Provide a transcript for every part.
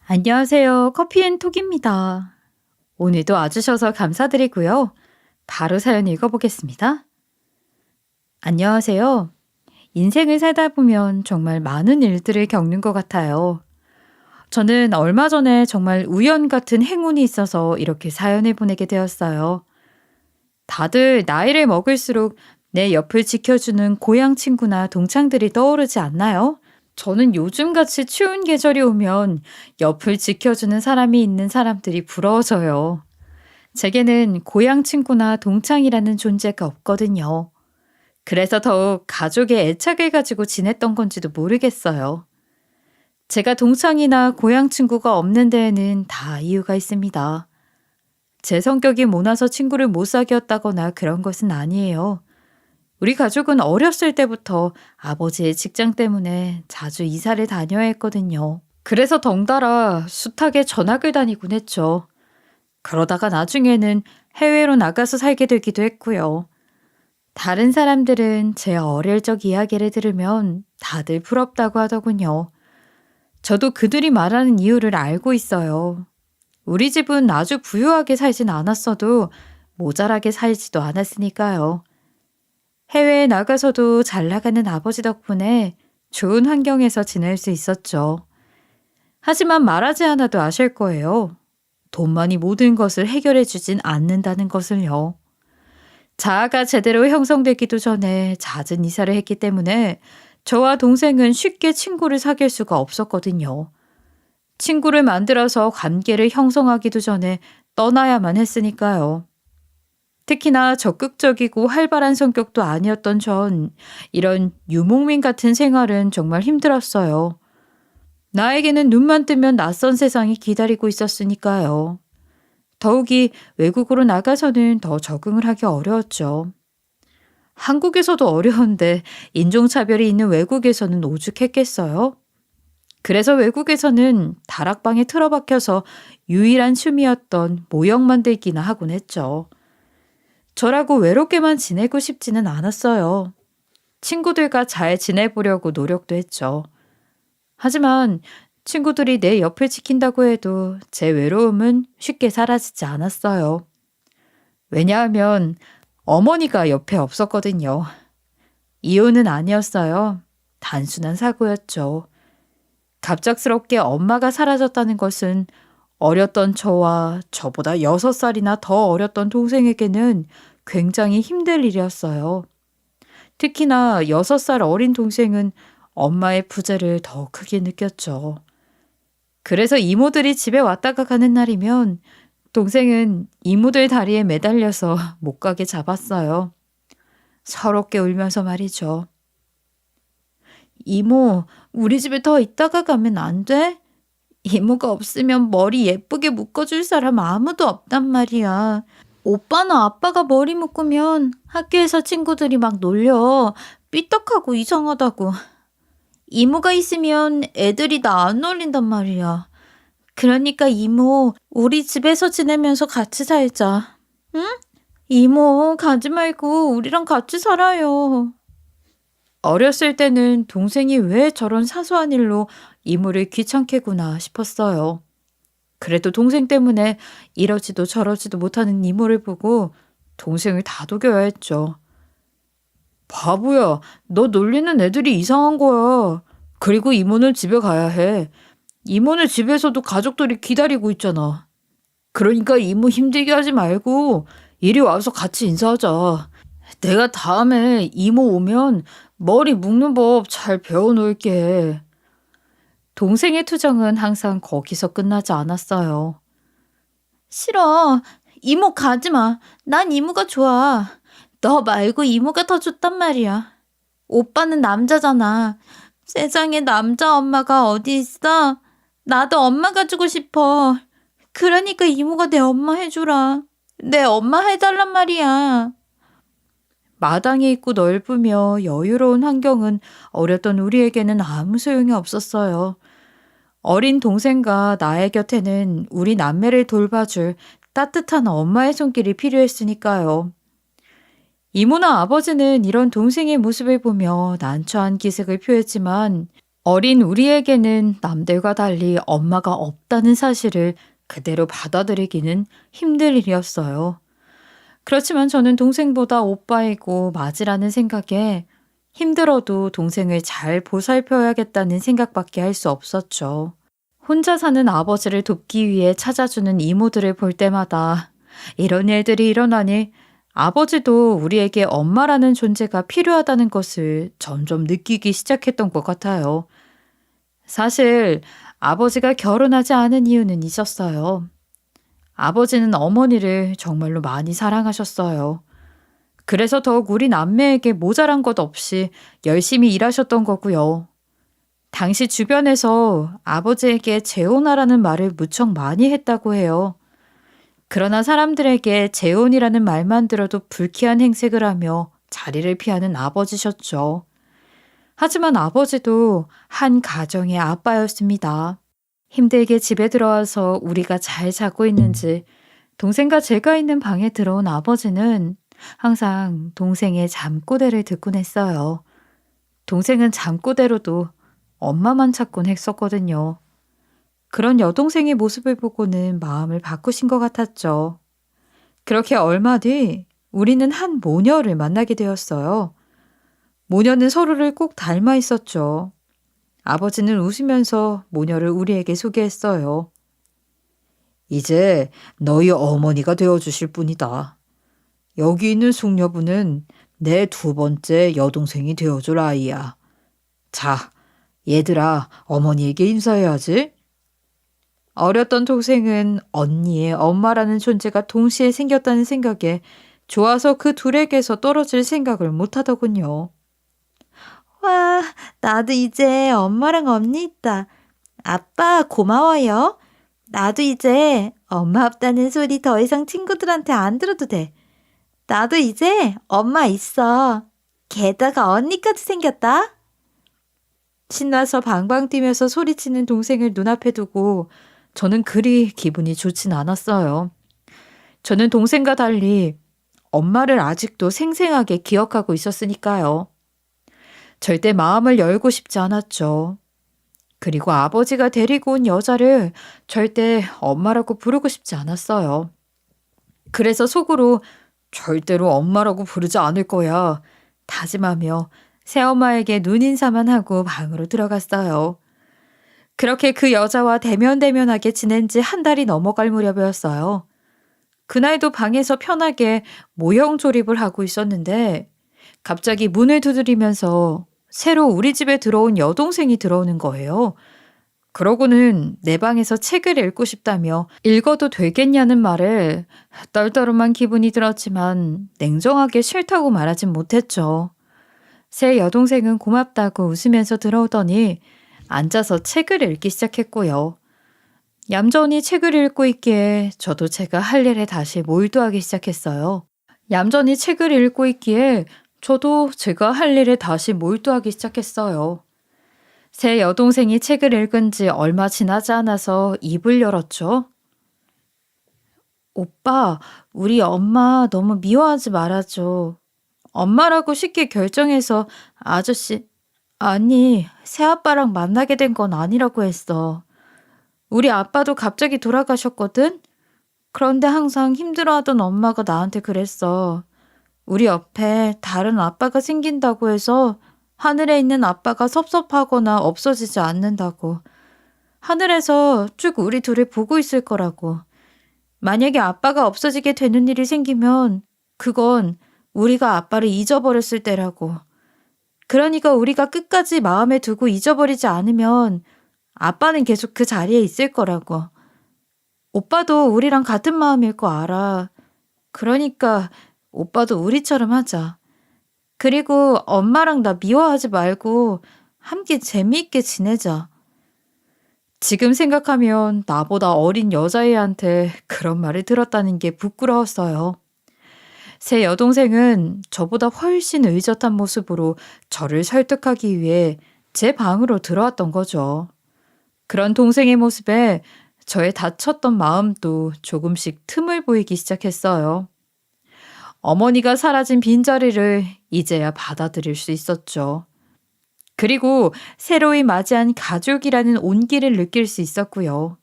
안녕하세요. 커피앤톡입니다. 오늘도 와주셔서 감사드리고요. 바로 사연 읽어보겠습니다. 안녕하세요. 인생을 살다 보면 정말 많은 일들을 겪는 것 같아요. 저는 얼마 전에 정말 우연 같은 행운이 있어서 이렇게 사연을 보내게 되었어요. 다들 나이를 먹을수록 내 옆을 지켜주는 고향 친구나 동창들이 떠오르지 않나요? 저는 요즘같이 추운 계절이 오면 옆을 지켜주는 사람이 있는 사람들이 부러워져요. 제게는 고향 친구나 동창이라는 존재가 없거든요. 그래서 더욱 가족의 애착을 가지고 지냈던 건지도 모르겠어요. 제가 동창이나 고향 친구가 없는 데에는 다 이유가 있습니다. 제 성격이 모나서 친구를 못 사귀었다거나 그런 것은 아니에요. 우리 가족은 어렸을 때부터 아버지의 직장 때문에 자주 이사를 다녀야 했거든요. 그래서 덩달아 숱하게 전학을 다니곤 했죠. 그러다가 나중에는 해외로 나가서 살게 되기도 했고요. 다른 사람들은 제 어릴 적 이야기를 들으면 다들 부럽다고 하더군요. 저도 그들이 말하는 이유를 알고 있어요. 우리 집은 아주 부유하게 살진 않았어도 모자라게 살지도 않았으니까요. 해외에 나가서도 잘 나가는 아버지 덕분에 좋은 환경에서 지낼 수 있었죠. 하지만 말하지 않아도 아실 거예요. 돈만이 모든 것을 해결해 주진 않는다는 것을요. 자아가 제대로 형성되기도 전에 잦은 이사를 했기 때문에 저와 동생은 쉽게 친구를 사귈 수가 없었거든요. 친구를 만들어서 관계를 형성하기도 전에 떠나야만 했으니까요. 특히나 적극적이고 활발한 성격도 아니었던 전 이런 유목민 같은 생활은 정말 힘들었어요. 나에게는 눈만 뜨면 낯선 세상이 기다리고 있었으니까요. 더욱이 외국으로 나가서는 더 적응을 하기 어려웠죠. 한국에서도 어려운데 인종차별이 있는 외국에서는 오죽했겠어요? 그래서 외국에서는 다락방에 틀어박혀서 유일한 취미였던 모형 만들기나 하곤 했죠. 저라고 외롭게만 지내고 싶지는 않았어요. 친구들과 잘 지내보려고 노력도 했죠. 하지만 친구들이 내 옆을 지킨다고 해도 제 외로움은 쉽게 사라지지 않았어요. 왜냐하면 어머니가 옆에 없었거든요. 이혼은 아니었어요. 단순한 사고였죠. 갑작스럽게 엄마가 사라졌다는 것은 어렸던 저와 저보다 6살이나 더 어렸던 동생에게는 굉장히 힘들 일이었어요. 특히나 6살 어린 동생은 엄마의 부재를 더 크게 느꼈죠. 그래서 이모들이 집에 왔다가 가는 날이면 동생은 이모들 다리에 매달려서 못 가게 잡았어요. 서럽게 울면서 말이죠. 이모, 우리 집에 더 있다가 가면 안 돼? 이모가 없으면 머리 예쁘게 묶어줄 사람 아무도 없단 말이야. 오빠나 아빠가 머리 묶으면 학교에서 친구들이 막 놀려. 삐딱하고 이상하다고. 이모가 있으면 애들이 나 안 놀린단 말이야. 그러니까 이모, 우리 집에서 지내면서 같이 살자. 응? 이모, 가지 말고 우리랑 같이 살아요. 어렸을 때는 동생이 왜 저런 사소한 일로 이모를 귀찮게 구나 싶었어요. 그래도 동생 때문에 이러지도 저러지도 못하는 이모를 보고 동생을 다독여야 했죠. 바보야, 너 놀리는 애들이 이상한 거야. 그리고 이모는 집에 가야 해. 이모는 집에서도 가족들이 기다리고 있잖아. 그러니까 이모 힘들게 하지 말고 이리 와서 같이 인사하자. 내가 다음에 이모 오면 머리 묶는 법 잘 배워놓을게. 동생의 투정은 항상 거기서 끝나지 않았어요. 싫어. 이모 가지 마. 난 이모가 좋아. 너 말고 이모가 더 좋단 말이야. 오빠는 남자잖아. 세상에 남자 엄마가 어디 있어? 나도 엄마 가지고 싶어. 그러니까 이모가 내 엄마 해주라. 내 엄마 해달란 말이야. 마당이 있고 넓으며 여유로운 환경은 어렸던 우리에게는 아무 소용이 없었어요. 어린 동생과 나의 곁에는 우리 남매를 돌봐줄 따뜻한 엄마의 손길이 필요했으니까요. 이모나 아버지는 이런 동생의 모습을 보며 난처한 기색을 표했지만 어린 우리에게는 남들과 달리 엄마가 없다는 사실을 그대로 받아들이기는 힘들 일이었어요. 그렇지만 저는 동생보다 오빠이고 맞이라는 생각에 힘들어도 동생을 잘 보살펴야겠다는 생각밖에 할 수 없었죠. 혼자 사는 아버지를 돕기 위해 찾아주는 이모들을 볼 때마다 이런 일들이 일어나니 아버지도 우리에게 엄마라는 존재가 필요하다는 것을 점점 느끼기 시작했던 것 같아요. 사실 아버지가 결혼하지 않은 이유는 있었어요. 아버지는 어머니를 정말로 많이 사랑하셨어요. 그래서 더욱 우리 남매에게 모자란 것 없이 열심히 일하셨던 거고요. 당시 주변에서 아버지에게 재혼하라는 말을 무척 많이 했다고 해요. 그러나 사람들에게 재혼이라는 말만 들어도 불쾌한 행색을 하며 자리를 피하는 아버지셨죠. 하지만 아버지도 한 가정의 아빠였습니다. 힘들게 집에 들어와서 우리가 잘 자고 있는지 동생과 제가 있는 방에 들어온 아버지는 항상 동생의 잠꼬대를 듣곤 했어요. 동생은 잠꼬대로도 엄마만 찾곤 했었거든요. 그런 여동생의 모습을 보고는 마음을 바꾸신 것 같았죠. 그렇게 얼마 뒤 우리는 한 모녀를 만나게 되었어요. 모녀는 서로를 꼭 닮아 있었죠. 아버지는 웃으면서 모녀를 우리에게 소개했어요. 이제 너희 어머니가 되어주실 분이다. 여기 있는 숙녀분은 내 두 번째 여동생이 되어줄 아이야. 자, 얘들아, 어머니에게 인사해야지. 어렸던 동생은 언니의 엄마라는 존재가 동시에 생겼다는 생각에 좋아서 그 둘에게서 떨어질 생각을 못하더군요. 와, 나도 이제 엄마랑 언니 있다. 아빠 고마워요. 나도 이제 엄마 없다는 소리 더 이상 친구들한테 안 들어도 돼. 나도 이제 엄마 있어. 게다가 언니까지 생겼다. 신나서 방방 뛰면서 소리치는 동생을 눈앞에 두고 저는 그리 기분이 좋진 않았어요. 저는 동생과 달리 엄마를 아직도 생생하게 기억하고 있었으니까요. 절대 마음을 열고 싶지 않았죠. 그리고 아버지가 데리고 온 여자를 절대 엄마라고 부르고 싶지 않았어요. 그래서 속으로 절대로 엄마라고 부르지 않을 거야 다짐하며 새엄마에게 눈인사만 하고 방으로 들어갔어요. 그렇게 그 여자와 대면대면하게 지낸 지 한 달이 넘어갈 무렵이었어요. 그날도 방에서 편하게 모형 조립을 하고 있었는데 갑자기 문을 두드리면서 새로 우리 집에 들어온 여동생이 들어오는 거예요. 그러고는 내 방에서 책을 읽고 싶다며 읽어도 되겠냐는 말을 떨떠름한 기분이 들었지만 냉정하게 싫다고 말하진 못했죠. 새 여동생은 고맙다고 웃으면서 들어오더니 앉아서 책을 읽기 시작했고요. 얌전히 책을 읽고 있기에 저도 제가 할 일에 다시 몰두하기 시작했어요. 얌전히 책을 읽고 있기에 저도 제가 할 일에 다시 몰두하기 시작했어요. 새 여동생이 책을 읽은 지 얼마 지나지 않아서 입을 열었죠. 오빠, 우리 엄마 너무 미워하지 말아줘. 엄마라고 쉽게 결정해서 아저씨, 아니, 새아빠랑 만나게 된 건 아니라고 했어. 우리 아빠도 갑자기 돌아가셨거든? 그런데 항상 힘들어하던 엄마가 나한테 그랬어. 우리 옆에 다른 아빠가 생긴다고 해서 하늘에 있는 아빠가 섭섭하거나 없어지지 않는다고. 하늘에서 쭉 우리 둘을 보고 있을 거라고. 만약에 아빠가 없어지게 되는 일이 생기면 그건 우리가 아빠를 잊어버렸을 때라고. 그러니까 우리가 끝까지 마음에 두고 잊어버리지 않으면 아빠는 계속 그 자리에 있을 거라고. 오빠도 우리랑 같은 마음일 거 알아. 그러니까 오빠도 우리처럼 하자. 그리고 엄마랑 나 미워하지 말고 함께 재미있게 지내자. 지금 생각하면 나보다 어린 여자애한테 그런 말을 들었다는 게 부끄러웠어요. 새 여동생은 저보다 훨씬 의젓한 모습으로 저를 설득하기 위해 제 방으로 들어왔던 거죠. 그런 동생의 모습에 저의 다쳤던 마음도 조금씩 틈을 보이기 시작했어요. 어머니가 사라진 빈자리를 이제야 받아들일 수 있었죠. 그리고 새로이 맞이한 가족이라는 온기를 느낄 수 있었고요.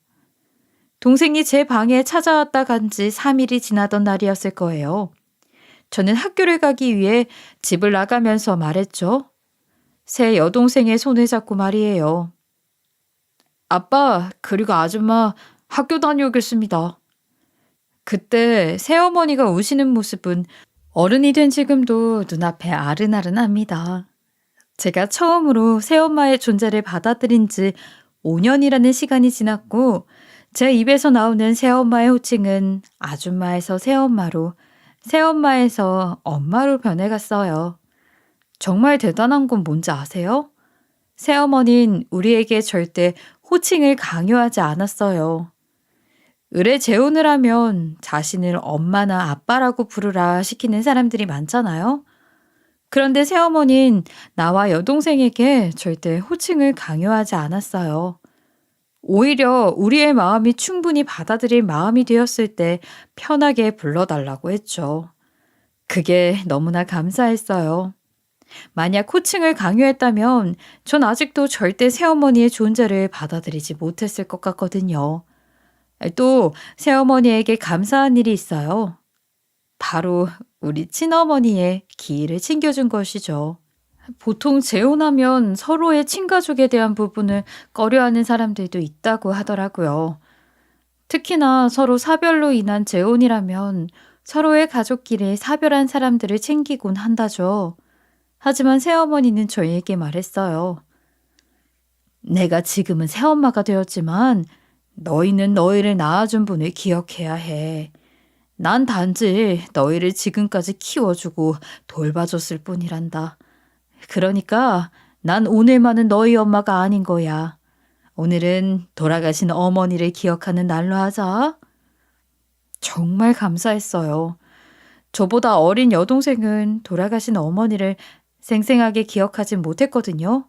동생이 제 방에 찾아왔다 간 지 3일이 지나던 날이었을 거예요. 저는 학교를 가기 위해 집을 나가면서 말했죠. 새 여동생의 손을 잡고 말이에요. 아빠, 그리고 아줌마, 학교 다녀오겠습니다. 그때 새어머니가 우시는 모습은 어른이 된 지금도 눈앞에 아른아른합니다. 제가 처음으로 새엄마의 존재를 받아들인 지 5년이라는 시간이 지났고 제 입에서 나오는 새엄마의 호칭은 아줌마에서 새엄마로, 새엄마에서 엄마로 변해갔어요. 정말 대단한 건 뭔지 아세요? 새어머니는 우리에게 절대 호칭을 강요하지 않았어요. 의례 재혼을 하면 자신을 엄마나 아빠라고 부르라 시키는 사람들이 많잖아요. 그런데 새어머니는 나와 여동생에게 절대 호칭을 강요하지 않았어요. 오히려 우리의 마음이 충분히 받아들일 마음이 되었을 때 편하게 불러달라고 했죠. 그게 너무나 감사했어요. 만약 호칭을 강요했다면 전 아직도 절대 새어머니의 존재를 받아들이지 못했을 것 같거든요. 또 새어머니에게 감사한 일이 있어요. 바로 우리 친어머니의 기일을 챙겨준 것이죠. 보통 재혼하면 서로의 친가족에 대한 부분을 꺼려하는 사람들도 있다고 하더라고요. 특히나 서로 사별로 인한 재혼이라면 서로의 가족끼리 사별한 사람들을 챙기곤 한다죠. 하지만 새어머니는 저희에게 말했어요. 내가 지금은 새엄마가 되었지만 너희는 너희를 낳아준 분을 기억해야 해. 난 단지 너희를 지금까지 키워주고 돌봐줬을 뿐이란다. 그러니까 난 오늘만은 너희 엄마가 아닌 거야. 오늘은 돌아가신 어머니를 기억하는 날로 하자. 정말 감사했어요. 저보다 어린 여동생은 돌아가신 어머니를 생생하게 기억하진 못했거든요.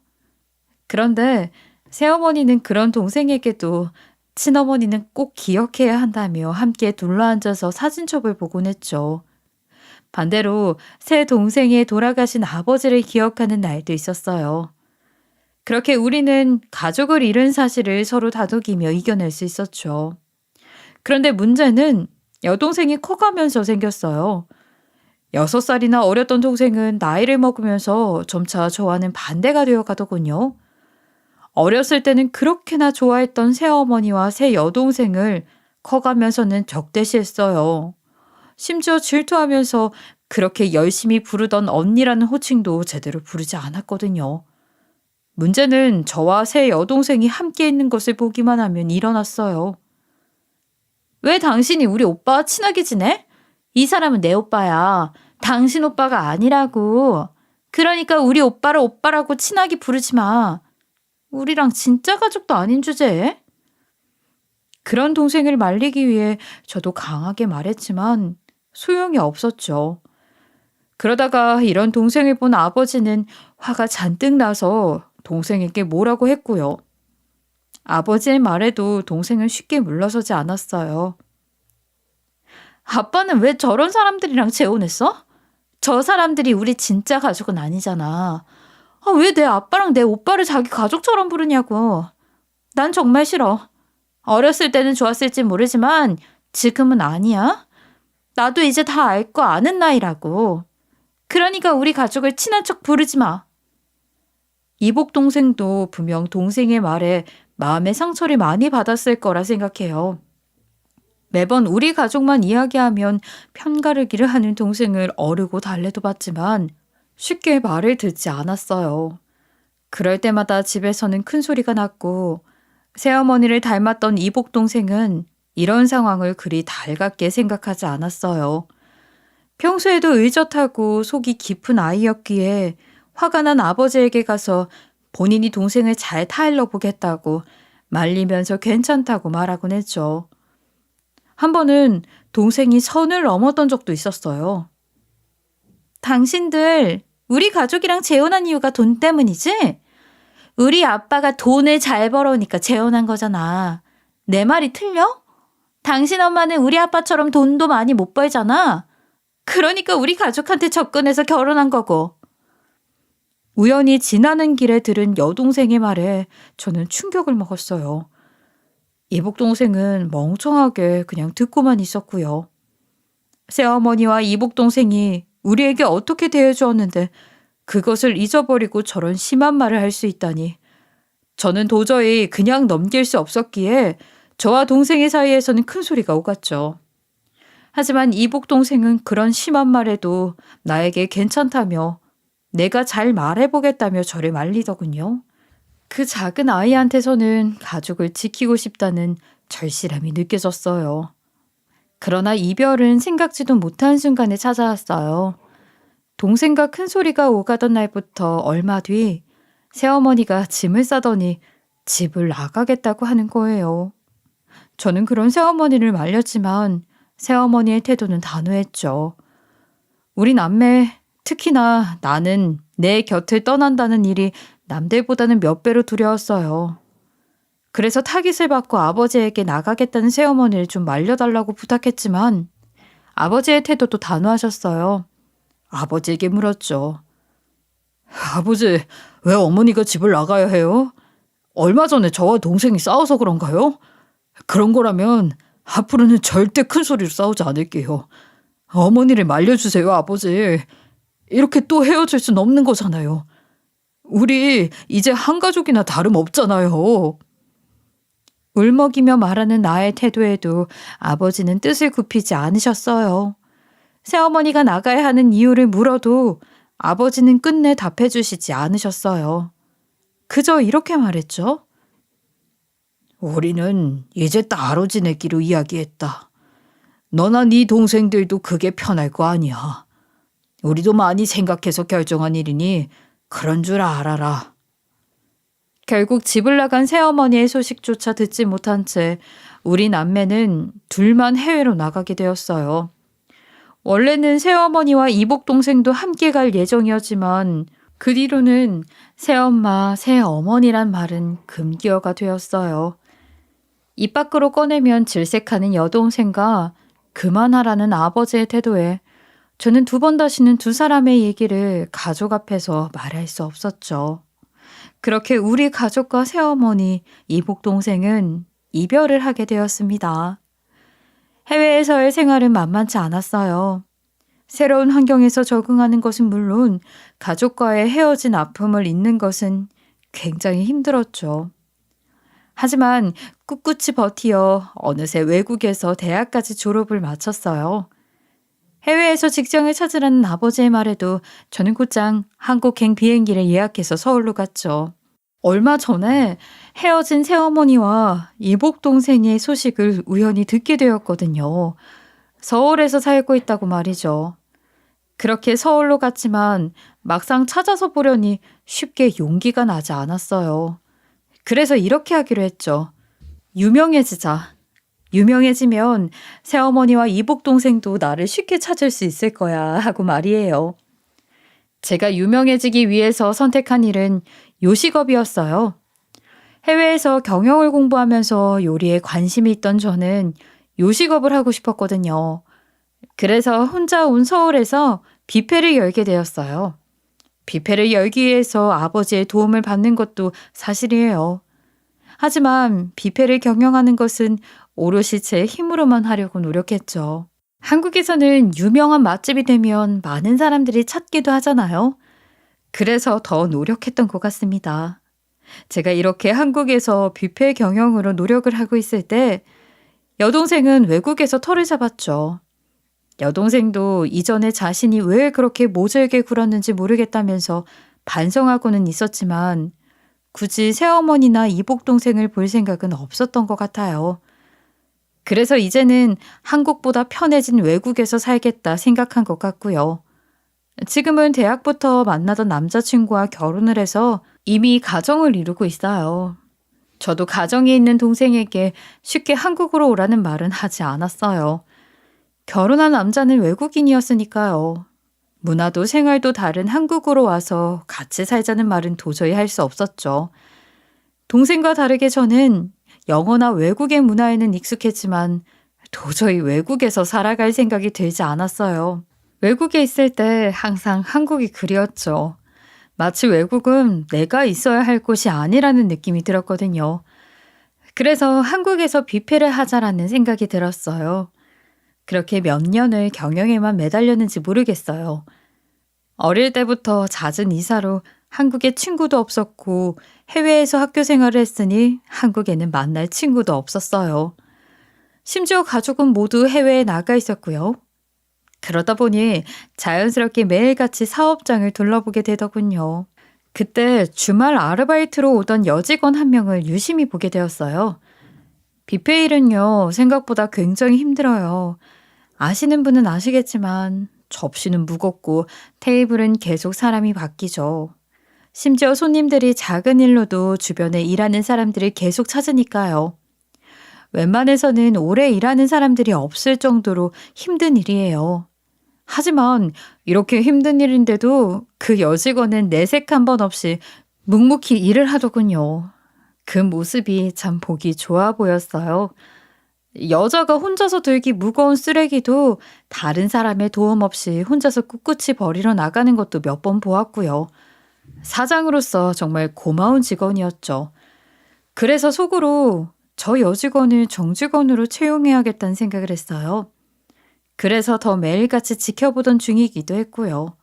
그런데 새어머니는 그런 동생에게도 친어머니는 꼭 기억해야 한다며 함께 둘러앉아서 사진첩을 보곤 했죠. 반대로 새 동생의 돌아가신 아버지를 기억하는 날도 있었어요. 그렇게 우리는 가족을 잃은 사실을 서로 다독이며 이겨낼 수 있었죠. 그런데 문제는 여동생이 커가면서 생겼어요. 6살이나 어렸던 동생은 나이를 먹으면서 점차 저와는 반대가 되어 가더군요. 어렸을 때는 그렇게나 좋아했던 새어머니와 새 여동생을 커가면서는 적대시했어요. 심지어 질투하면서 그렇게 열심히 부르던 언니라는 호칭도 제대로 부르지 않았거든요. 문제는 저와 새 여동생이 함께 있는 것을 보기만 하면 일어났어요. 왜 당신이 우리 오빠와 친하게 지내? 이 사람은 내 오빠야. 당신 오빠가 아니라고. 그러니까 우리 오빠를 오빠라고 친하게 부르지 마. 우리랑 진짜 가족도 아닌 주제에? 그런 동생을 말리기 위해 저도 강하게 말했지만 소용이 없었죠. 그러다가 이런 동생을 본 아버지는 화가 잔뜩 나서 동생에게 뭐라고 했고요. 아버지의 말에도 동생은 쉽게 물러서지 않았어요. 아빠는 왜 저런 사람들이랑 재혼했어? 저 사람들이 우리 진짜 가족은 아니잖아. 왜 내 아빠랑 내 오빠를 자기 가족처럼 부르냐고. 난 정말 싫어. 어렸을 때는 좋았을진 모르지만 지금은 아니야. 나도 이제 다 알 거 아는 나이라고. 그러니까 우리 가족을 친한 척 부르지 마. 이복 동생도 분명 동생의 말에 마음의 상처를 많이 받았을 거라 생각해요. 매번 우리 가족만 이야기하면 편가르기를 하는 동생을 어르고 달래도 봤지만 쉽게 말을 듣지 않았어요. 그럴 때마다 집에서는 큰 소리가 났고 새어머니를 닮았던 이복 동생은 이런 상황을 그리 달갑게 생각하지 않았어요. 평소에도 의젓하고 속이 깊은 아이였기에 화가 난 아버지에게 가서 본인이 동생을 잘 타일러 보겠다고 말리면서 괜찮다고 말하곤 했죠. 한 번은 동생이 선을 넘었던 적도 있었어요. 당신들 우리 가족이랑 재혼한 이유가 돈 때문이지? 우리 아빠가 돈을 잘 벌어오니까 재혼한 거잖아. 내 말이 틀려? 당신 엄마는 우리 아빠처럼 돈도 많이 못 벌잖아. 그러니까 우리 가족한테 접근해서 결혼한 거고. 우연히 지나는 길에 들은 여동생의 말에 저는 충격을 먹었어요. 이복동생은 멍청하게 그냥 듣고만 있었고요. 새어머니와 이복동생이 우리에게 어떻게 대해주었는데 그것을 잊어버리고 저런 심한 말을 할 수 있다니. 저는 도저히 그냥 넘길 수 없었기에 저와 동생의 사이에서는 큰 소리가 오갔죠. 하지만 이복 동생은 그런 심한 말에도 나에게 괜찮다며 내가 잘 말해보겠다며 저를 말리더군요. 그 작은 아이한테서는 가족을 지키고 싶다는 절실함이 느껴졌어요. 그러나 이별은 생각지도 못한 순간에 찾아왔어요. 동생과 큰 소리가 오가던 날부터 얼마 뒤 새어머니가 짐을 싸더니 집을 나가겠다고 하는 거예요. 저는 그런 새어머니를 말렸지만 새어머니의 태도는 단호했죠. 우리 남매, 특히나 나는 내 곁을 떠난다는 일이 남들보다는 몇 배로 두려웠어요. 그래서 타깃을 받고 아버지에게 나가겠다는 새어머니를 좀 말려달라고 부탁했지만 아버지의 태도도 단호하셨어요. 아버지에게 물었죠. 아버지, 왜 어머니가 집을 나가야 해요? 얼마 전에 저와 동생이 싸워서 그런가요? 그런 거라면 앞으로는 절대 큰 소리로 싸우지 않을게요. 어머니를 말려주세요, 아버지. 이렇게 또 헤어질 순 없는 거잖아요. 우리 이제 한 가족이나 다름없잖아요. 울먹이며 말하는 나의 태도에도 아버지는 뜻을 굽히지 않으셨어요. 새어머니가 나가야 하는 이유를 물어도 아버지는 끝내 답해주시지 않으셨어요. 그저 이렇게 말했죠. 우리는 이제 따로 지내기로 이야기했다. 너나 네 동생들도 그게 편할 거 아니야. 우리도 많이 생각해서 결정한 일이니 그런 줄 알아라. 결국 집을 나간 새어머니의 소식조차 듣지 못한 채 우리 남매는 둘만 해외로 나가게 되었어요. 원래는 새어머니와 이복동생도 함께 갈 예정이었지만 그 뒤로는 새엄마, 새어머니란 말은 금기어가 되었어요. 입 밖으로 꺼내면 질색하는 여동생과 그만하라는 아버지의 태도에 저는 두 번 다시는 두 사람의 얘기를 가족 앞에서 말할 수 없었죠. 그렇게 우리 가족과 새어머니, 이복동생은 이별을 하게 되었습니다. 해외에서의 생활은 만만치 않았어요. 새로운 환경에서 적응하는 것은 물론 가족과의 헤어진 아픔을 잊는 것은 굉장히 힘들었죠. 하지만 꿋꿋이 버티어 어느새 외국에서 대학까지 졸업을 마쳤어요. 해외에서 직장을 찾으라는 아버지의 말에도 저는 곧장 한국행 비행기를 예약해서 서울로 갔죠. 얼마 전에 헤어진 새어머니와 이복동생의 소식을 우연히 듣게 되었거든요. 서울에서 살고 있다고 말이죠. 그렇게 서울로 갔지만 막상 찾아서 보려니 쉽게 용기가 나지 않았어요. 그래서 이렇게 하기로 했죠. 유명해지자. 유명해지면 새어머니와 이복동생도 나를 쉽게 찾을 수 있을 거야 하고 말이에요. 제가 유명해지기 위해서 선택한 일은 요식업이었어요. 해외에서 경영을 공부하면서 요리에 관심이 있던 저는 요식업을 하고 싶었거든요. 그래서 혼자 온 서울에서 뷔페를 열게 되었어요. 뷔페를 열기 위해서 아버지의 도움을 받는 것도 사실이에요. 하지만 뷔페를 경영하는 것은 오롯이 제 힘으로만 하려고 노력했죠. 한국에서는 유명한 맛집이 되면 많은 사람들이 찾기도 하잖아요. 그래서 더 노력했던 것 같습니다. 제가 이렇게 한국에서 뷔페 경영으로 노력을 하고 있을 때 여동생은 외국에서 터를 잡았죠. 여동생도 이전에 자신이 왜 그렇게 모질게 굴었는지 모르겠다면서 반성하고는 있었지만 굳이 새어머니나 이복동생을 볼 생각은 없었던 것 같아요. 그래서 이제는 한국보다 편해진 외국에서 살겠다 생각한 것 같고요. 지금은 대학부터 만나던 남자친구와 결혼을 해서 이미 가정을 이루고 있어요. 저도 가정이 있는 동생에게 쉽게 한국으로 오라는 말은 하지 않았어요. 결혼한 남자는 외국인이었으니까요. 문화도 생활도 다른 한국으로 와서 같이 살자는 말은 도저히 할 수 없었죠. 동생과 다르게 저는 영어나 외국의 문화에는 익숙했지만 도저히 외국에서 살아갈 생각이 들지 않았어요. 외국에 있을 때 항상 한국이 그리웠죠. 마치 외국은 내가 있어야 할 곳이 아니라는 느낌이 들었거든요. 그래서 한국에서 뷔페를 하자라는 생각이 들었어요. 그렇게 몇 년을 경영에만 매달렸는지 모르겠어요. 어릴 때부터 잦은 이사로 한국에 친구도 없었고 해외에서 학교 생활을 했으니 한국에는 만날 친구도 없었어요. 심지어 가족은 모두 해외에 나가 있었고요. 그러다 보니 자연스럽게 매일같이 사업장을 둘러보게 되더군요. 그때 주말 아르바이트로 오던 여직원 한 명을 유심히 보게 되었어요. 뷔페 일은요, 생각보다 굉장히 힘들어요. 아시는 분은 아시겠지만 접시는 무겁고 테이블은 계속 사람이 바뀌죠. 심지어 손님들이 작은 일로도 주변에 일하는 사람들을 계속 찾으니까요. 웬만해서는 오래 일하는 사람들이 없을 정도로 힘든 일이에요. 하지만 이렇게 힘든 일인데도 그 여직원은 내색 한 번 없이 묵묵히 일을 하더군요. 그 모습이 참 보기 좋아 보였어요. 여자가 혼자서 들기 무거운 쓰레기도 다른 사람의 도움 없이 혼자서 꿋꿋이 버리러 나가는 것도 몇 번 보았고요. 사장으로서 정말 고마운 직원이었죠. 그래서 속으로 저 여직원을 정직원으로 채용해야겠다는 생각을 했어요. 그래서 더 매일같이 지켜보던 중이기도 했고요.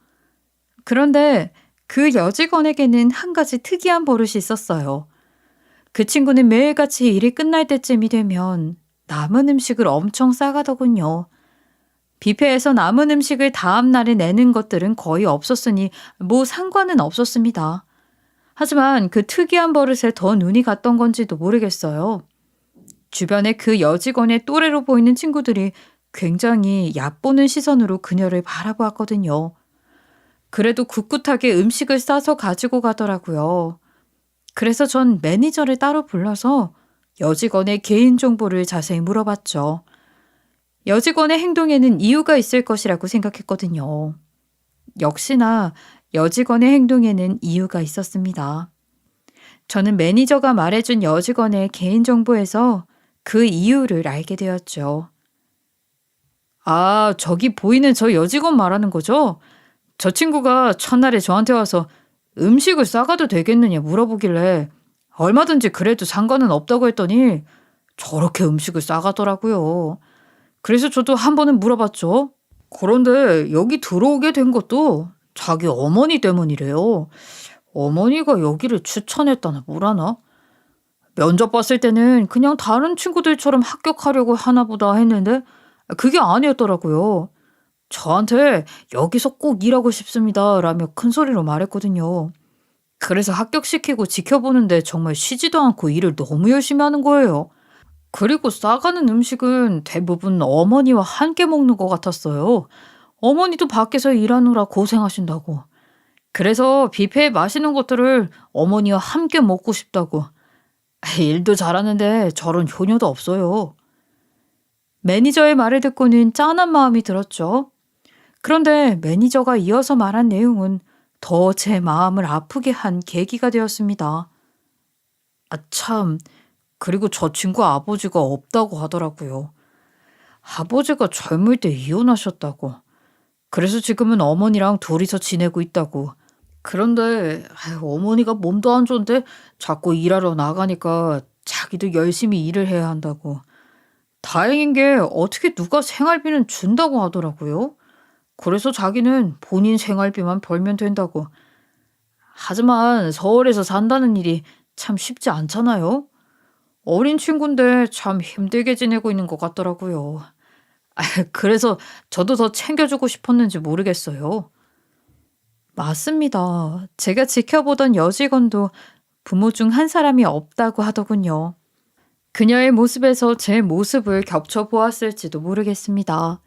그런데 그 여직원에게는 한 가지 특이한 버릇이 있었어요. 그 친구는 매일같이 일이 끝날 때쯤이 되면 남은 음식을 엄청 싸가더군요. 뷔페에서 남은 음식을 다음 날에 내는 것들은 거의 없었으니 뭐 상관은 없었습니다. 하지만 그 특이한 버릇에 더 눈이 갔던 건지도 모르겠어요. 주변에 그 여직원의 또래로 보이는 친구들이 굉장히 얕보는 시선으로 그녀를 바라보았거든요. 그래도 꿋꿋하게 음식을 싸서 가지고 가더라고요. 그래서 전 매니저를 따로 불러서 여직원의 개인정보를 자세히 물어봤죠. 여직원의 행동에는 이유가 있을 것이라고 생각했거든요. 역시나 여직원의 행동에는 이유가 있었습니다. 저는 매니저가 말해준 여직원의 개인정보에서 그 이유를 알게 되었죠. 아, 저기 보이는 저 여직원 말하는 거죠? 저 친구가 첫날에 저한테 와서 음식을 싸가도 되겠느냐 물어보길래 얼마든지 그래도 상관은 없다고 했더니 저렇게 음식을 싸가더라고요. 그래서 저도 한 번은 물어봤죠. 그런데 여기 들어오게 된 것도 자기 어머니 때문이래요. 어머니가 여기를 추천했다나 뭐라나? 면접 봤을 때는 그냥 다른 친구들처럼 합격하려고 하나 보다 했는데 그게 아니었더라고요. 저한테 여기서 꼭 일하고 싶습니다 라며 큰 소리로 말했거든요. 그래서 합격시키고 지켜보는데 정말 쉬지도 않고 일을 너무 열심히 하는 거예요. 그리고 싸가는 음식은 대부분 어머니와 함께 먹는 것 같았어요. 어머니도 밖에서 일하느라 고생하신다고. 그래서 뷔페에 마시는 것들을 어머니와 함께 먹고 싶다고. 일도 잘하는데 저런 효녀도 없어요. 매니저의 말을 듣고는 짠한 마음이 들었죠. 그런데 매니저가 이어서 말한 내용은 더 제 마음을 아프게 한 계기가 되었습니다. 아, 참. 그리고 저 친구 아버지가 없다고 하더라고요. 아버지가 젊을 때 이혼하셨다고. 그래서 지금은 어머니랑 둘이서 지내고 있다고. 그런데 어머니가 몸도 안 좋은데 자꾸 일하러 나가니까 자기도 열심히 일을 해야 한다고. 다행인 게 어떻게 누가 생활비는 준다고 하더라고요. 그래서 자기는 본인 생활비만 벌면 된다고. 하지만 서울에서 산다는 일이 참 쉽지 않잖아요. 어린 친구인데 참 힘들게 지내고 있는 것 같더라고요. 그래서 저도 더 챙겨주고 싶었는지 모르겠어요. 맞습니다. 제가 지켜보던 여직원도 부모 중 한 사람이 없다고 하더군요. 그녀의 모습에서 제 모습을 겹쳐보았을지도 모르겠습니다.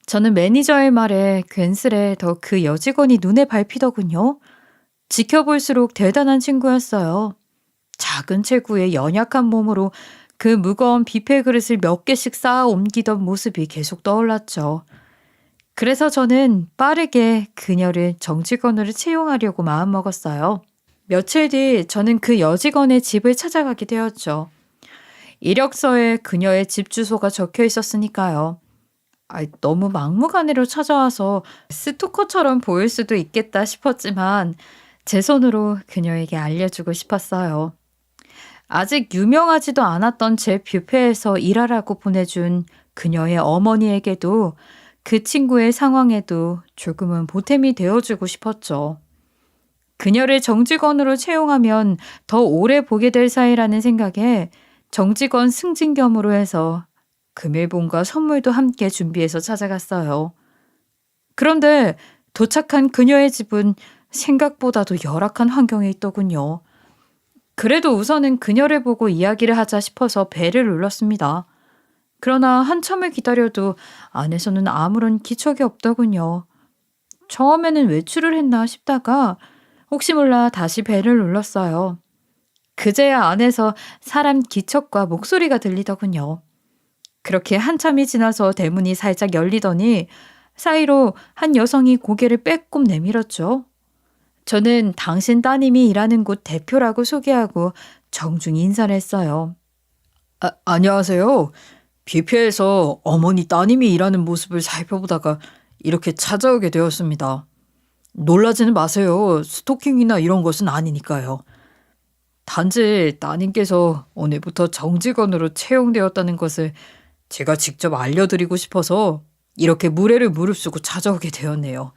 저는 매니저의 말에 괜스레 더 그 여직원이 눈에 밟히더군요. 지켜볼수록 대단한 친구였어요. 작은 체구에 연약한 몸으로 그 무거운 뷔페 그릇을 몇 개씩 쌓아 옮기던 모습이 계속 떠올랐죠. 그래서 저는 빠르게 그녀를 정직원으로 채용하려고 마음먹었어요. 며칠 뒤 저는 그 여직원의 집을 찾아가게 되었죠. 이력서에 그녀의 집 주소가 적혀 있었으니까요. 너무 막무가내로 찾아와서 스토커처럼 보일 수도 있겠다 싶었지만 제 손으로 그녀에게 알려주고 싶었어요. 아직 유명하지도 않았던 제 뷔페에서 일하라고 보내준 그녀의 어머니에게도 그 친구의 상황에도 조금은 보탬이 되어주고 싶었죠. 그녀를 정직원으로 채용하면 더 오래 보게 될 사이라는 생각에 정직원 승진 겸으로 해서 금일봉과 선물도 함께 준비해서 찾아갔어요. 그런데 도착한 그녀의 집은 생각보다도 열악한 환경에 있더군요. 그래도 우선은 그녀를 보고 이야기를 하자 싶어서 벨을 눌렀습니다. 그러나 한참을 기다려도 안에서는 아무런 기척이 없더군요. 처음에는 외출을 했나 싶다가 혹시 몰라 다시 벨을 눌렀어요. 그제야 안에서 사람 기척과 목소리가 들리더군요. 그렇게 한참이 지나서 대문이 살짝 열리더니 사이로 한 여성이 고개를 빼꼼 내밀었죠. 저는 당신 따님이 일하는 곳 대표라고 소개하고 정중히 인사를 했어요. 안녕하세요. 뷔페에서 어머니 따님이 일하는 모습을 살펴보다가 이렇게 찾아오게 되었습니다. 놀라지는 마세요. 스토킹이나 이런 것은 아니니까요. 단지 따님께서 오늘부터 정직원으로 채용되었다는 것을 제가 직접 알려드리고 싶어서 이렇게 무례를 무릅쓰고 찾아오게 되었네요.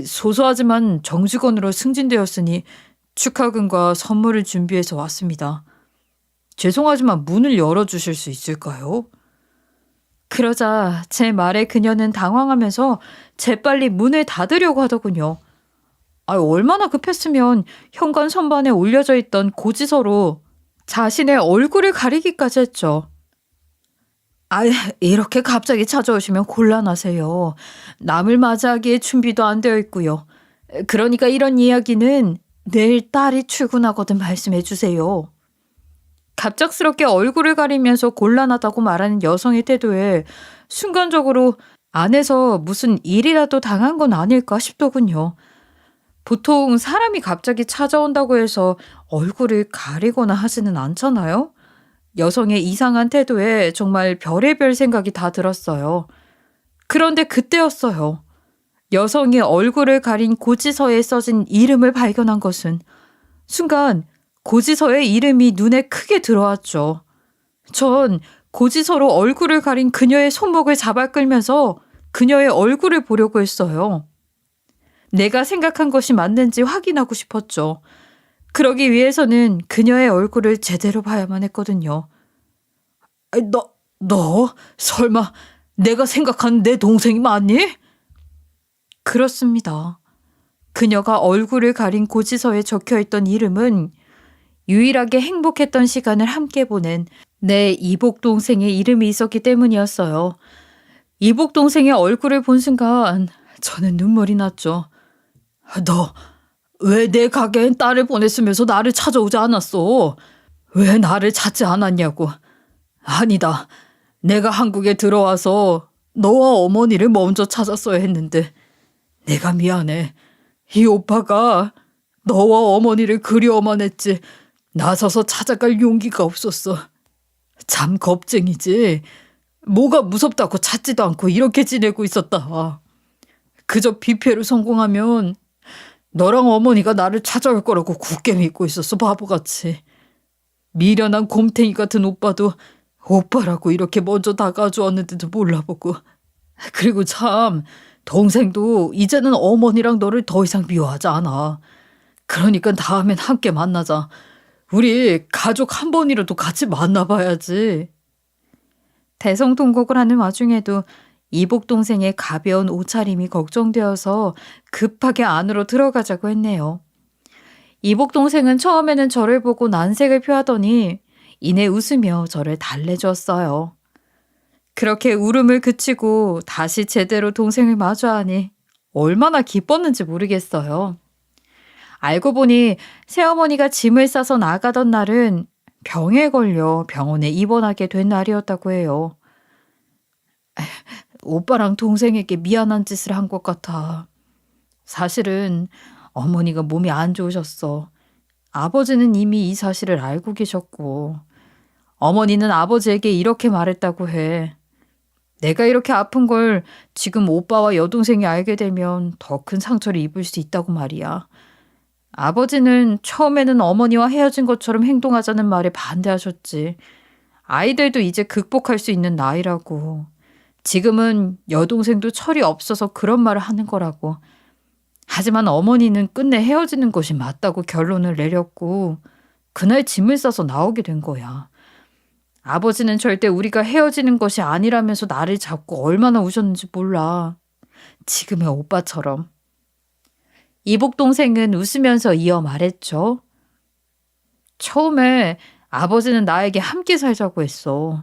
소소하지만 정직원으로 승진되었으니 축하금과 선물을 준비해서 왔습니다. 죄송하지만 문을 열어주실 수 있을까요? 그러자 제 말에 그녀는 당황하면서 재빨리 문을 닫으려고 하더군요. 얼마나 급했으면 현관 선반에 올려져 있던 고지서로 자신의 얼굴을 가리기까지 했죠. 이렇게 갑자기 찾아오시면 곤란하세요. 남을 맞이하기에 준비도 안 되어 있고요. 그러니까 이런 이야기는 내일 딸이 출근하거든 말씀해 주세요. 갑작스럽게 얼굴을 가리면서 곤란하다고 말하는 여성의 태도에 순간적으로 안에서 무슨 일이라도 당한 건 아닐까 싶더군요. 보통 사람이 갑자기 찾아온다고 해서 얼굴을 가리거나 하지는 않잖아요? 여성의 이상한 태도에 정말 별의별 생각이 다 들었어요. 그런데 그때였어요. 여성이 얼굴을 가린 고지서에 써진 이름을 발견한 것은 순간 고지서의 이름이 눈에 크게 들어왔죠. 전 고지서로 얼굴을 가린 그녀의 손목을 잡아 끌면서 그녀의 얼굴을 보려고 했어요. 내가 생각한 것이 맞는지 확인하고 싶었죠. 그러기 위해서는 그녀의 얼굴을 제대로 봐야만 했거든요. 너 설마 내가 생각한 내 동생이 맞니? 그렇습니다. 그녀가 얼굴을 가린 고지서에 적혀있던 이름은 유일하게 행복했던 시간을 함께 보낸 내 이복 동생의 이름이 있었기 때문이었어요. 이복 동생의 얼굴을 본 순간 저는 눈물이 났죠. 너 왜 내 가게엔 딸을 보냈으면서 나를 찾아오지 않았어? 왜 나를 찾지 않았냐고. 아니다. 내가 한국에 들어와서 너와 어머니를 먼저 찾았어야 했는데 내가 미안해. 이 오빠가 너와 어머니를 그리워만 했지 나서서 찾아갈 용기가 없었어. 참 겁쟁이지. 뭐가 무섭다고 찾지도 않고 이렇게 지내고 있었다. 그저 뷔페로 성공하면 너랑 어머니가 나를 찾아올 거라고 굳게 믿고 있었어, 바보같이. 미련한 곰탱이 같은 오빠도 오빠라고 이렇게 먼저 다가주었는데도 몰라보고. 그리고 참 동생도 이제는 어머니랑 너를 더 이상 미워하지 않아. 그러니까 다음엔 함께 만나자. 우리 가족 한 번이라도 같이 만나봐야지. 대성통곡을 하는 와중에도 이복 동생의 가벼운 옷차림이 걱정되어서 급하게 안으로 들어가자고 했네요. 이복 동생은 처음에는 저를 보고 난색을 표하더니 이내 웃으며 저를 달래주었어요. 그렇게 울음을 그치고 다시 제대로 동생을 마주하니 얼마나 기뻤는지 모르겠어요. 알고 보니 새어머니가 짐을 싸서 나가던 날은 병에 걸려 병원에 입원하게 된 날이었다고 해요. 오빠랑 동생에게 미안한 짓을 한 것 같아. 사실은 어머니가 몸이 안 좋으셨어. 아버지는 이미 이 사실을 알고 계셨고 어머니는 아버지에게 이렇게 말했다고 해. 내가 이렇게 아픈 걸 지금 오빠와 여동생이 알게 되면 더 큰 상처를 입을 수 있다고 말이야. 아버지는 처음에는 어머니와 헤어진 것처럼 행동하자는 말에 반대하셨지. 아이들도 이제 극복할 수 있는 나이라고. 지금은 여동생도 철이 없어서 그런 말을 하는 거라고. 하지만 어머니는 끝내 헤어지는 것이 맞다고 결론을 내렸고 그날 짐을 싸서 나오게 된 거야. 아버지는 절대 우리가 헤어지는 것이 아니라면서 나를 잡고 얼마나 우셨는지 몰라. 지금의 오빠처럼. 이복 동생은 웃으면서 이어 말했죠. 처음에 아버지는 나에게 함께 살자고 했어.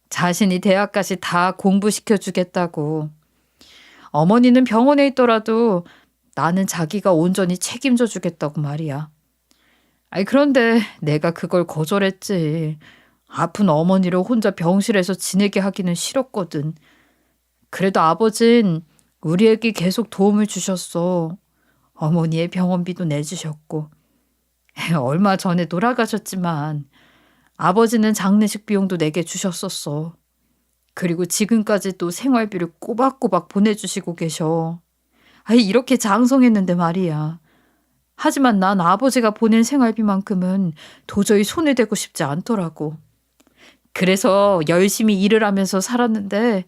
자신이 대학까지 다 공부시켜주겠다고. 어머니는 병원에 있더라도 나는 자기가 온전히 책임져 주겠다고 말이야. 아니 그런데 내가 그걸 거절했지. 아픈 어머니를 혼자 병실에서 지내게 하기는 싫었거든. 그래도 아버진 우리에게 계속 도움을 주셨어. 어머니의 병원비도 내주셨고. 얼마 전에 돌아가셨지만 아버지는 장례식 비용도 내게 주셨었어. 그리고 지금까지 또 생활비를 꼬박꼬박 보내주시고 계셔. 아이 이렇게 장성했는데 말이야. 하지만 난 아버지가 보낸 생활비만큼은 도저히 손에 대고 싶지 않더라고. 그래서 열심히 일을 하면서 살았는데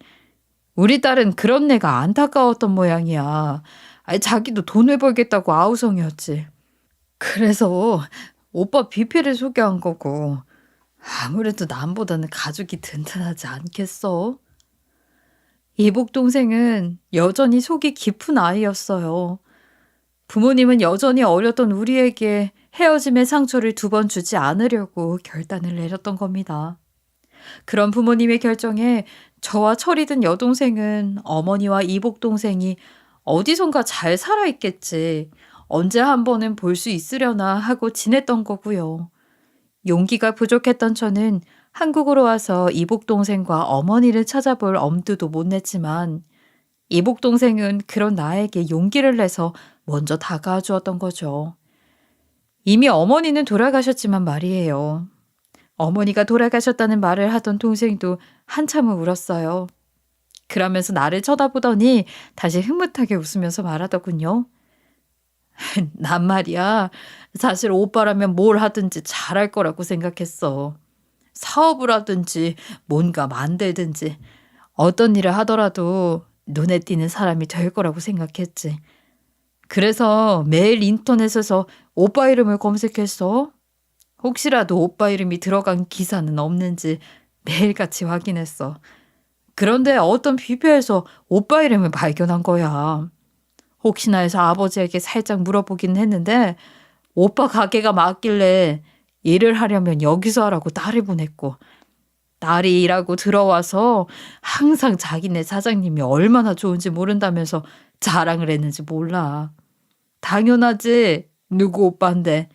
우리 딸은 그런 애가 안타까웠던 모양이야. 아니, 자기도 돈을 벌겠다고 아우성이었지. 그래서 오빠 뷔페를 소개한 거고 아무래도 남보다는 가족이 든든하지 않겠어? 이복 동생은 여전히 속이 깊은 아이였어요. 부모님은 여전히 어렸던 우리에게 헤어짐의 상처를 2번 주지 않으려고 결단을 내렸던 겁니다. 그런 부모님의 결정에 저와 철이 든 여동생은 어머니와 이복 동생이 어디선가 잘 살아있겠지. 언제 한 번은 볼 수 있으려나 하고 지냈던 거고요. 용기가 부족했던 저는 한국으로 와서 이복 동생과 어머니를 찾아볼 엄두도 못 냈지만 이복 동생은 그런 나에게 용기를 내서 먼저 다가와 주었던 거죠. 이미 어머니는 돌아가셨지만 말이에요. 어머니가 돌아가셨다는 말을 하던 동생도 한참을 울었어요. 그러면서 나를 쳐다보더니 다시 흐뭇하게 웃으면서 말하더군요. 난 말이야. 사실 오빠라면 뭘 하든지 잘할 거라고 생각했어. 사업을 하든지 뭔가 만들든지 어떤 일을 하더라도 눈에 띄는 사람이 될 거라고 생각했지. 그래서 매일 인터넷에서 오빠 이름을 검색했어. 혹시라도 오빠 이름이 들어간 기사는 없는지 매일같이 확인했어. 그런데 어떤 뷔페에서 오빠 이름을 발견한 거야. 혹시나 해서 아버지에게 살짝 물어보긴 했는데 오빠 가게가 맞길래 일을 하려면 여기서 하라고 딸을 보냈고 딸이 일하고 들어와서 항상 자기네 사장님이 얼마나 좋은지 모른다면서 자랑을 했는지 몰라. 당연하지. 누구 오빠인데.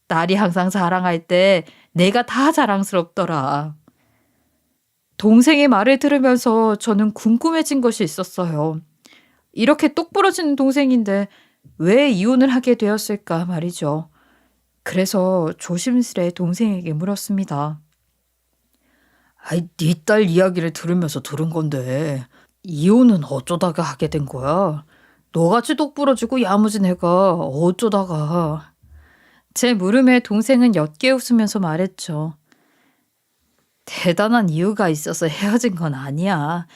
딸이 항상 자랑할 때 내가 다 자랑스럽더라. 동생의 말을 들으면서 저는 궁금해진 것이 있었어요. 이렇게 똑부러지는 동생인데 왜 이혼을 하게 되었을까 말이죠. 그래서 조심스레 동생에게 물었습니다. 아이, 네 딸 이야기를 들으면서 들은 건데 이혼은 어쩌다가 하게 된 거야? 너같이 똑부러지고 야무진 애가 어쩌다가. 제 물음에 동생은 옅게 웃으면서 말했죠. 대단한 이유가 있어서 헤어진 건 아니야.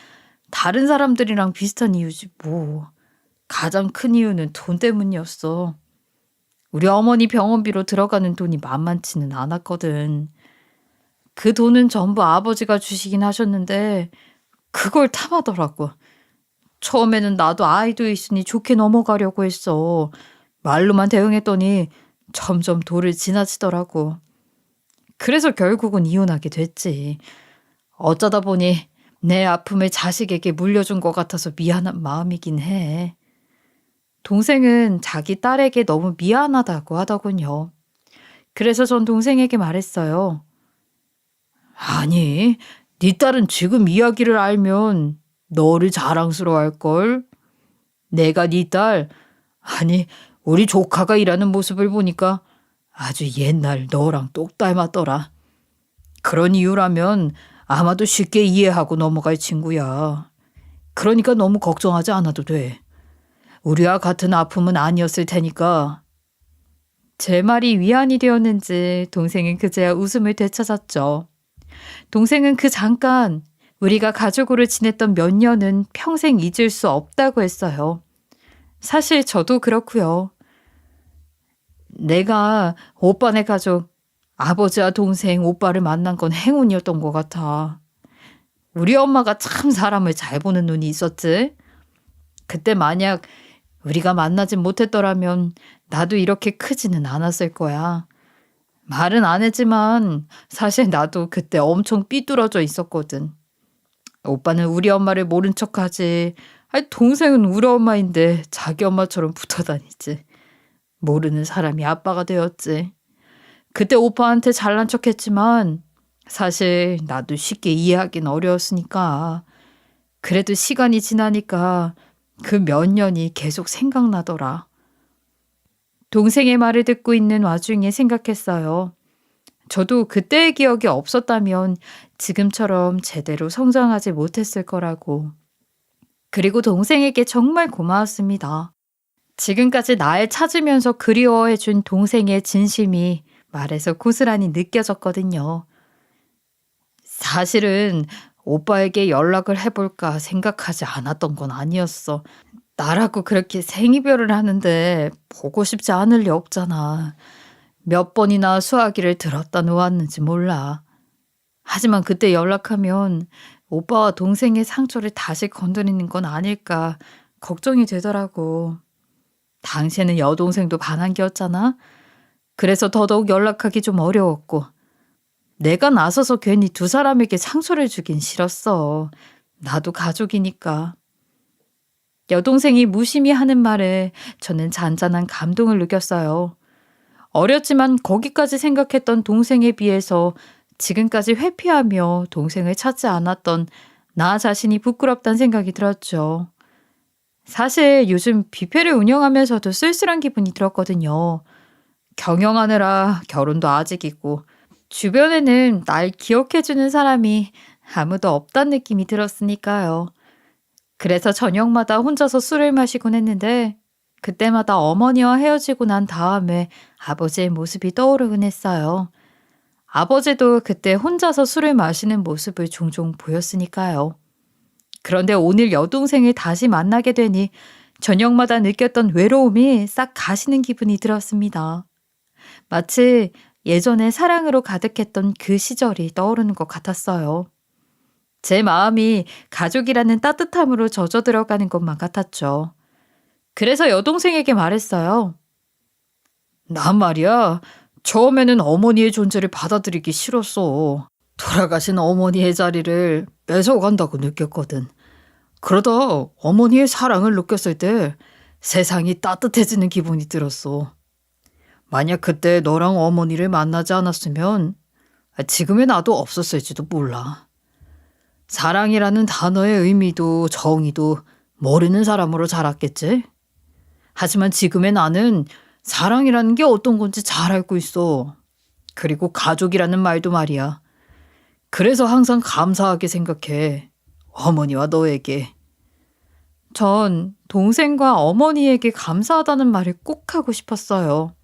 다른 사람들이랑 비슷한 이유지 뭐. 가장 큰 이유는 돈 때문이었어. 우리 어머니 병원비로 들어가는 돈이 만만치는 않았거든. 그 돈은 전부 아버지가 주시긴 하셨는데 그걸 탐하더라고. 처음에는 나도 아이도 있으니 좋게 넘어가려고 했어. 말로만 대응했더니 점점 도를 지나치더라고. 그래서 결국은 이혼하게 됐지. 어쩌다 보니 내 아픔을 자식에게 물려준 것 같아서 미안한 마음이긴 해. 동생은 자기 딸에게 너무 미안하다고 하더군요. 그래서 전 동생에게 말했어요. 아니, 네 딸은 지금 이야기를 알면 너를 자랑스러워할걸. 내가 네 딸, 아니 우리 조카가 일하는 모습을 보니까 아주 옛날 너랑 똑 닮았더라. 그런 이유라면 아마도 쉽게 이해하고 넘어갈 친구야. 그러니까 너무 걱정하지 않아도 돼. 우리와 같은 아픔은 아니었을 테니까. 제 말이 위안이 되었는지 동생은 그제야 웃음을 되찾았죠. 동생은 그 잠깐 우리가 가족으로 지냈던 몇 년은 평생 잊을 수 없다고 했어요. 사실 저도 그렇고요. 내가 오빠네 가족, 아버지와 동생, 오빠를 만난 건 행운이었던 것 같아. 우리 엄마가 참 사람을 잘 보는 눈이 있었지. 그때 만약 우리가 만나진 못했더라면 나도 이렇게 크지는 않았을 거야. 말은 안 했지만 사실 나도 그때 엄청 삐뚤어져 있었거든. 오빠는 우리 엄마를 모른 척하지. 아니, 동생은 우리 엄마인데 자기 엄마처럼 붙어 다니지. 모르는 사람이 아빠가 되었지. 그때 오빠한테 잘난 척했지만 사실 나도 쉽게 이해하긴 어려웠으니까. 그래도 시간이 지나니까 그 몇 년이 계속 생각나더라. 동생의 말을 듣고 있는 와중에 생각했어요. 저도 그때의 기억이 없었다면 지금처럼 제대로 성장하지 못했을 거라고. 그리고 동생에게 정말 고마웠습니다. 지금까지 날 찾으면서 그리워해준 동생의 진심이 말에서 고스란히 느껴졌거든요. 사실은 오빠에게 연락을 해볼까 생각하지 않았던 건 아니었어. 나라고 그렇게 생이별을 하는데 보고 싶지 않을 리 없잖아. 몇 번이나 수화기를 들었다 놓았는지 몰라. 하지만 그때 연락하면 오빠와 동생의 상처를 다시 건드리는 건 아닐까 걱정이 되더라고. 당시에는 여동생도 반항기였잖아. 그래서 더더욱 연락하기 좀 어려웠고 내가 나서서 괜히 두 사람에게 상처를 주긴 싫었어. 나도 가족이니까. 여동생이 무심히 하는 말에 저는 잔잔한 감동을 느꼈어요. 어렸지만 거기까지 생각했던 동생에 비해서 지금까지 회피하며 동생을 찾지 않았던 나 자신이 부끄럽다는 생각이 들었죠. 사실 요즘 뷔페를 운영하면서도 쓸쓸한 기분이 들었거든요. 경영하느라 결혼도 아직이고 주변에는 날 기억해주는 사람이 아무도 없다는 느낌이 들었으니까요. 그래서 저녁마다 혼자서 술을 마시곤 했는데 그때마다 어머니와 헤어지고 난 다음에 아버지의 모습이 떠오르곤 했어요. 아버지도 그때 혼자서 술을 마시는 모습을 종종 보였으니까요. 그런데 오늘 여동생을 다시 만나게 되니 저녁마다 느꼈던 외로움이 싹 가시는 기분이 들었습니다. 마치 예전에 사랑으로 가득했던 그 시절이 떠오르는 것 같았어요. 제 마음이 가족이라는 따뜻함으로 젖어 들어가는 것만 같았죠. 그래서 여동생에게 말했어요. 난 말이야, 처음에는 어머니의 존재를 받아들이기 싫었어. 돌아가신 어머니의 자리를 뺏어간다고 느꼈거든. 그러다 어머니의 사랑을 느꼈을 때 세상이 따뜻해지는 기분이 들었어. 만약 그때 너랑 어머니를 만나지 않았으면 지금의 나도 없었을지도 몰라. 사랑이라는 단어의 의미도 정의도 모르는 사람으로 자랐겠지? 하지만 지금의 나는 사랑이라는 게 어떤 건지 잘 알고 있어. 그리고 가족이라는 말도 말이야. 그래서 항상 감사하게 생각해. 어머니와 너에게. 전 동생과 어머니에게 감사하다는 말을 꼭 하고 싶었어요.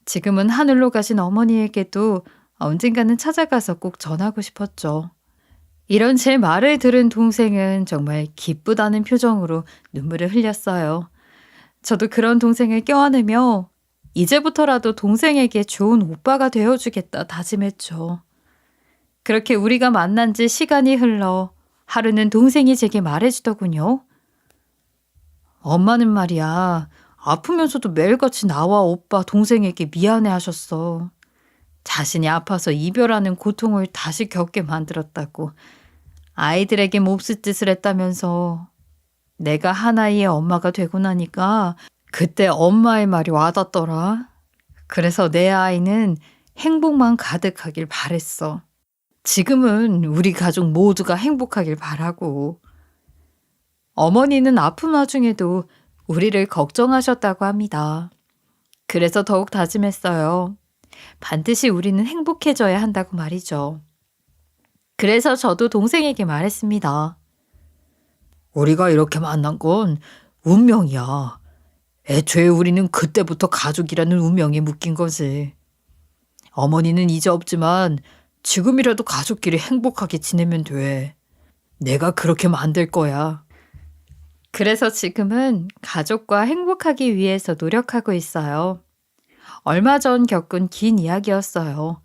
지금은 하늘로 가신 어머니에게도 언젠가는 찾아가서 꼭 전하고 싶었죠. 이런 제 말을 들은 동생은 정말 기쁘다는 표정으로 눈물을 흘렸어요. 저도 그런 동생을 껴안으며 이제부터라도 동생에게 좋은 오빠가 되어주겠다 다짐했죠. 그렇게 우리가 만난 지 시간이 흘러 하루는 동생이 제게 말해주더군요. 엄마는 말이야, 아프면서도 매일같이 나와 오빠 동생에게 미안해 하셨어. 자신이 아파서 이별하는 고통을 다시 겪게 만들었다고. 아이들에게 몹쓸 짓을 했다면서. 내가 하나이의 엄마가 되고 나니까 그때 엄마의 말이 와닿더라. 그래서 내 아이는 행복만 가득하길 바랬어. 지금은 우리 가족 모두가 행복하길 바라고. 어머니는 아픈 와중에도 우리를 걱정하셨다고 합니다. 그래서 더욱 다짐했어요. 반드시 우리는 행복해져야 한다고 말이죠. 그래서 저도 동생에게 말했습니다. 우리가 이렇게 만난 건 운명이야. 애초에 우리는 그때부터 가족이라는 운명에 묶인 거지. 어머니는 이제 없지만 지금이라도 가족끼리 행복하게 지내면 돼. 내가 그렇게 만들 거야. 그래서 지금은 가족과 행복하기 위해서 노력하고 있어요. 얼마 전 겪은 긴 이야기였어요.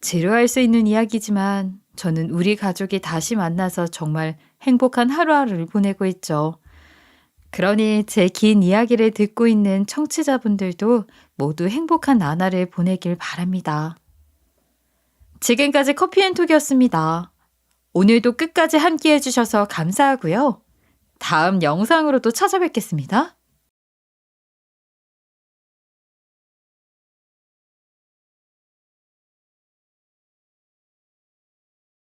지루할 수 있는 이야기지만 저는 우리 가족이 다시 만나서 정말 행복한 하루하루를 보내고 있죠. 그러니 제 긴 이야기를 듣고 있는 청취자분들도 모두 행복한 나날을 보내길 바랍니다. 지금까지 커피앤톡이었습니다. 오늘도 끝까지 함께 해주셔서 감사하고요. 다음 영상으로도 찾아뵙겠습니다.